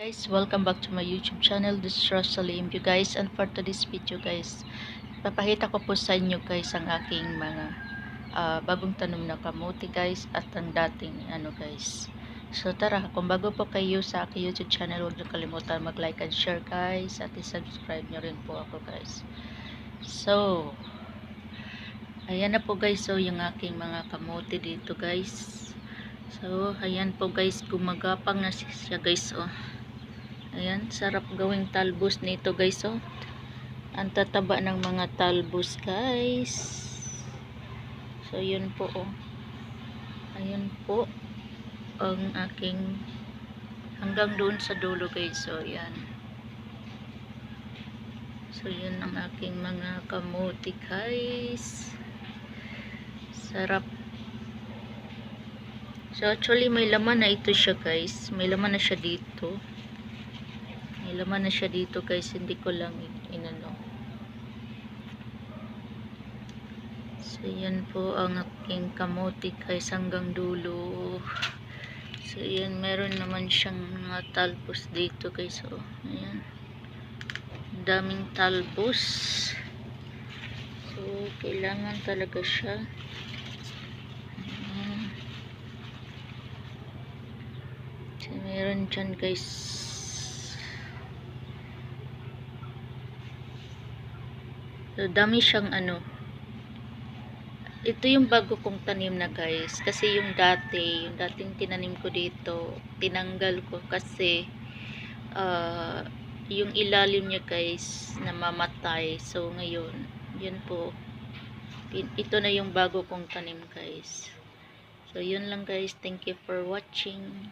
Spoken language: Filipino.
Guys, welcome back to my YouTube channel. This is Rosalie you guys, and for today's video guys, papakita ko po sa inyo guys ang aking mga bagong tanom na kamuti guys at ang dating guys. So tara, kung bago po kayo sa aking YouTube channel, huwag niyo kalimutan mag-like and share guys at i-subscribe niyo rin po ako guys. So ayan na po guys, so yung aking mga kamuti dito guys. So ayan po guys, gumagapang na siya guys. Ayan, sarap gawing talbos nito guys. Ang tataba ng mga talbos guys. So yun po Ayun po ang aking hanggang doon sa dulo guys. So yan. So yun ang aking mga kamuti guys. Sarap. So actually may laman na ito siya guys. May laman na siya dito. May laman na siya dito guys. Hindi ko lang inano. So yan po ang aking kamuti guys hanggang dulo. So yan, meron naman siyang mga talbos dito guys. So ayan, daming talbos. So kailangan talaga siya. Ayan. So meron dyan guys. So dami siyang ito yung bago kong tanim na guys, kasi yung dating tinanim ko dito, tinanggal ko kasi yung ilalim niya guys namamatay. So ngayon yun po, ito na yung bago kong tanim guys. So yun lang guys, thank you for watching.